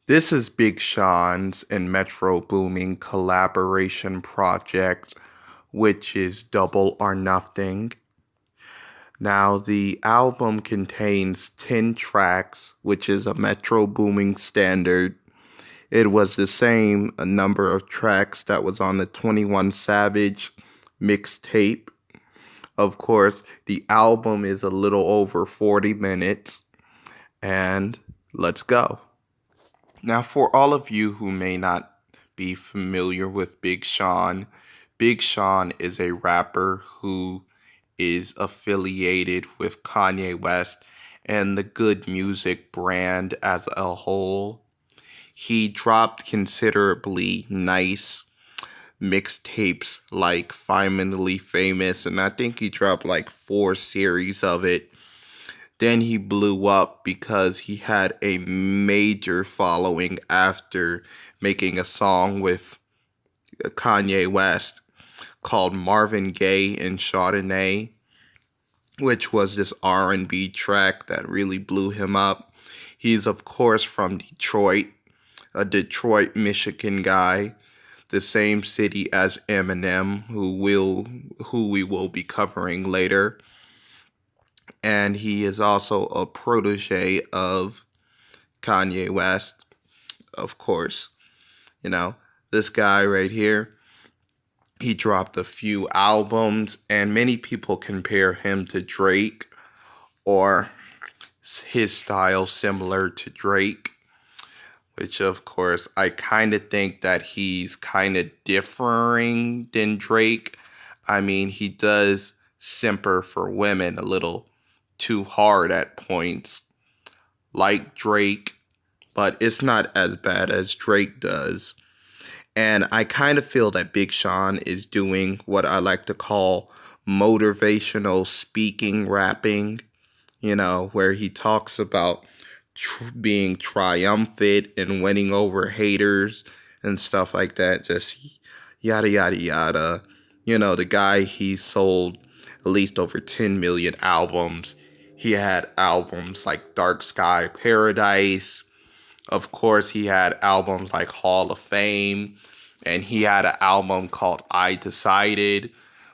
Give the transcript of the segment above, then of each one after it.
This is Big Sean's and Metro Boomin collaboration project, which is Double or Nothing. Now, the album contains 10 tracks, which is a Metro Boomin standard. It was the same number of tracks that was on the 21 Savage mixtape. Of course, the album is a little over 40 minutes, and let's go. Now, for all of you who may not be familiar with Big Sean is a rapper who is affiliated with Kanye West and the Good Music brand as a whole. He dropped considerably nice mixtapes like Finally Famous, and I think he dropped like 4 series of it. Then he blew up because he had a major following after making a song with Kanye West called Marvin Gaye and Chardonnay, which was this R&B track that really blew him up. He's of course from Detroit, a Detroit, Michigan guy, the same city as Eminem, who we will be covering later. And he is also a protege of Kanye West, of course. You know, this guy right here, he dropped a few albums, and many people compare him to Drake or his style similar to Drake, which of course I kind of think that he's kind of differing than Drake. I mean, he does simper for women a little too hard at points, like Drake, but it's not as bad as Drake does. And I kind of feel that Big Sean is doing what I like to call motivational speaking rapping, where he talks about being triumphant and winning over haters and stuff like that. Just yada, yada, yada. The guy, he sold at least over 10 million albums. He had albums like Dark Sky Paradise. Of course, he had albums like Hall of Fame, and he had an album called I Decided,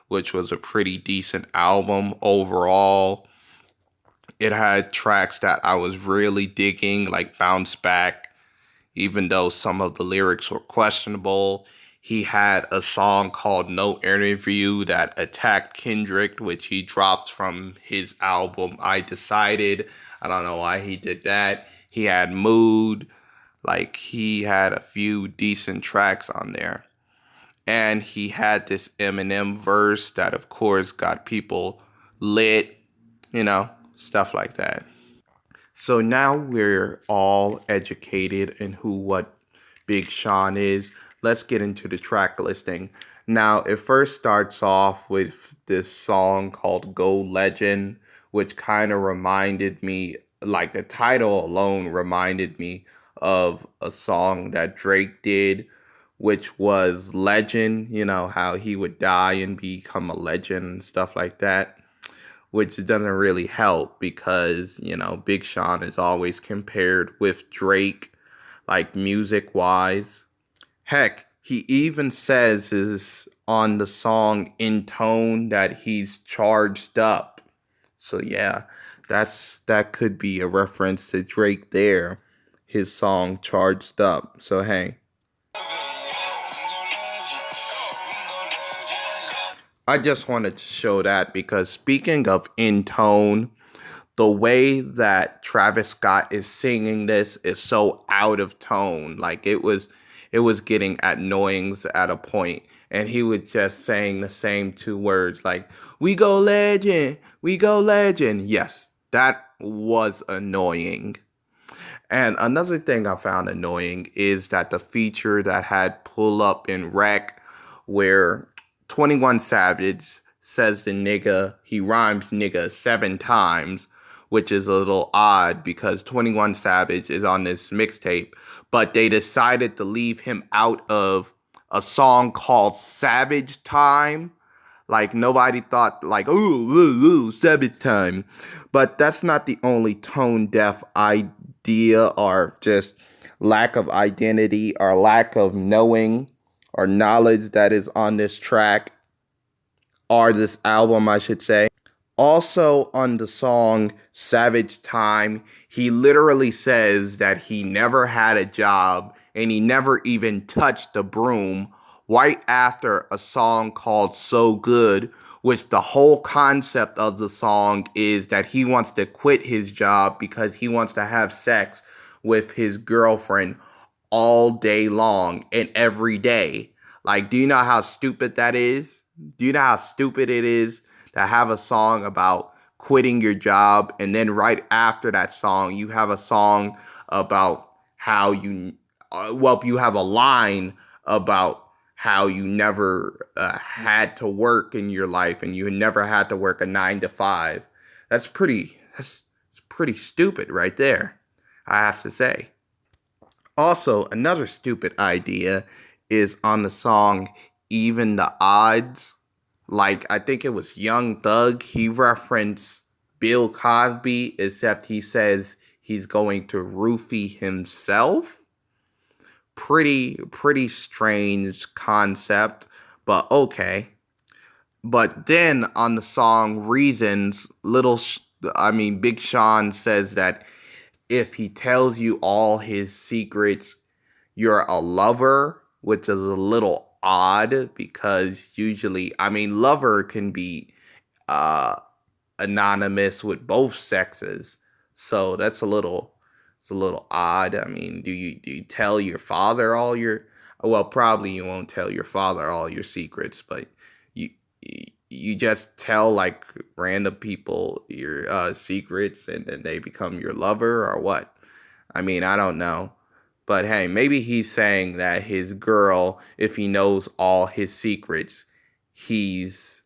which was a pretty decent album overall. It had tracks that I was really digging, like Bounce Back, even though some of the lyrics were questionable. He had a song called No Interview that attacked Kendrick, which he dropped from his album I Decided. I don't know why he did that. He had Mood. Like, he had a few decent tracks on there. And he had this Eminem verse that, of course, got people lit, stuff like that. So now we're all educated in what Big Sean is. Let's get into the track listing. Now, it first starts off with this song called Go Legend, which kind of reminded me, like the title alone reminded me of a song that Drake did, which was Legend, how he would die and become a legend and stuff like that, which doesn't really help because, Big Sean is always compared with Drake, like music wise. Heck, he even says is on the song In Tone that he's charged up. So yeah, that could be a reference to Drake there, his song Charged Up. So hey, I just wanted to show that because speaking of In Tone, the way that Travis Scott is singing this is so out of tone. Like it was getting annoying at a point, and he was just saying the same 2 words like we go legend. Yes, that was annoying. And another thing I found annoying is that the feature that had pull up in rec where 21 Savage says the nigga, he rhymes nigga 7 times, which is a little odd because 21 Savage is on this mixtape, but they decided to leave him out of a song called Savage Time. Like nobody thought like, ooh, Savage Time. But that's not the only tone deaf idea or just lack of identity or lack of knowing or knowledge that is on this track or this album, I should say. Also, on the song Savage Time, he literally says that he never had a job and he never even touched a broom right after a song called So Good, which the whole concept of the song is that he wants to quit his job because he wants to have sex with his girlfriend all day long and every day. Like, do you know how stupid that is? Do you know how stupid it is to have a song about quitting your job and then right after that song, you have a song about how you have a line about how you never had to work in your life and you never had to work a 9 to 5. That's pretty stupid right there, I have to say. Also, another stupid idea is on the song Even the Odds. Like, I think it was Young Thug. He referenced Bill Cosby, except he says he's going to roofie himself. Pretty strange concept, but okay. But then on the song Reasons, Big Sean says that if he tells you all his secrets, you're a lover, which is a little odd because usually, lover can be uh, anonymous with both sexes, so it's a little odd. I mean, do you tell your father all your? Well, probably you won't tell your father all your secrets, but you you just tell like random people your secrets and then they become your lover or what? I mean, I don't know. But hey, maybe he's saying that his girl, if he knows all his secrets, he's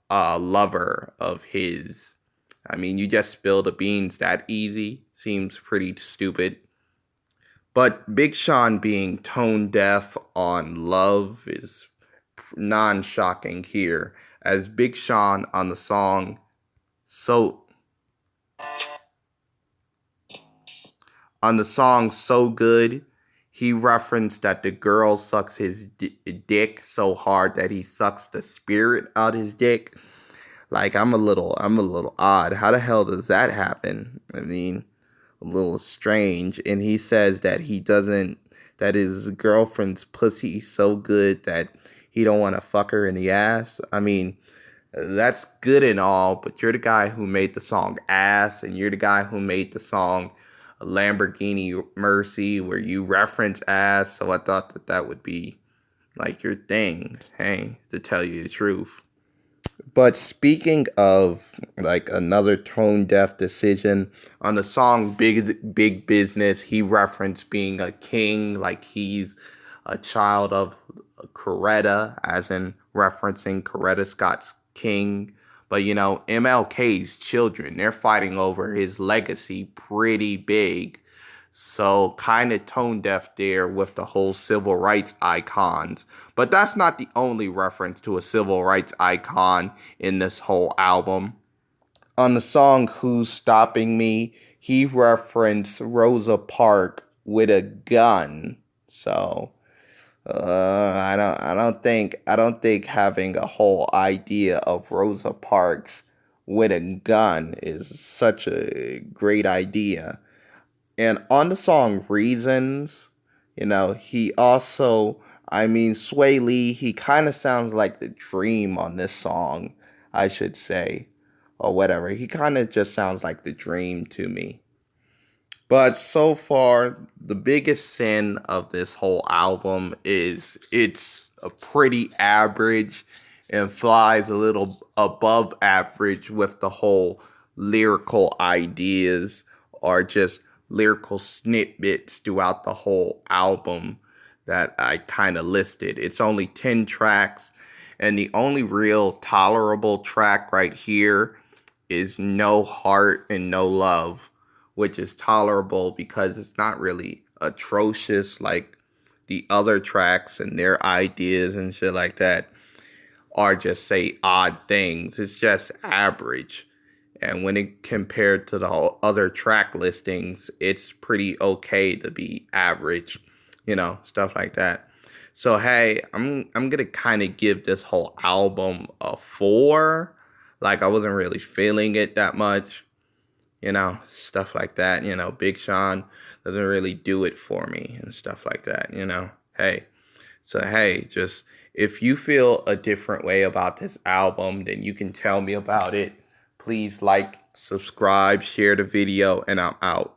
a lover of his. I mean, you just spill the beans that easy. Seems pretty stupid. But Big Sean being tone deaf on love is non shocking here, as Big Sean on the song So So Good, he referenced that the girl sucks his dick so hard that he sucks the spirit out his dick. Like, I'm a little odd. How the hell does that happen? I mean, a little strange. And he says that he doesn't, that his girlfriend's pussy so good that he don't want to fuck her in the ass. I mean, that's good and all, but you're the guy who made the song Ass, and you're the guy who made the song Lamborghini Mercy, where you reference ass, so I thought that that would be like your thing, hey, to tell you the truth. But speaking of like another tone deaf decision on the song Big Business, he referenced being a king, like he's a child of Coretta, as in referencing Coretta Scott's King. But you know, MLK's children, they're fighting over his legacy pretty big. So kind of tone deaf there with the whole civil rights icons. But that's not the only reference to a civil rights icon in this whole album. On the song Who's Stopping Me, he referenced Rosa Parks with a gun. So I don't think having a whole idea of Rosa Parks with a gun is such a great idea. And on the song Reasons, you know, he also, Sway Lee, he kind of sounds like the Dream on this song, I should say, or whatever. He kind of just sounds like the Dream to me. But so far, the biggest sin of this whole album is it's a pretty average and flies a little above average with the whole lyrical ideas or just lyrical snippets throughout the whole album that I kind of listed. It's only 10 tracks, and the only real tolerable track right here is No Heart and No Love, which is tolerable because it's not really atrocious like the other tracks and their ideas and shit like that are just say odd things. It's just average. And when it compared to the other track listings, it's pretty okay to be average, stuff like that. So hey, I'm gonna kind of give this whole album a 4. Like I wasn't really feeling it that much, stuff like that. Big Sean doesn't really do it for me and stuff like that. Hey, so hey, just if you feel a different way about this album, then you can tell me about it. Please like, subscribe, share the video, and I'm out.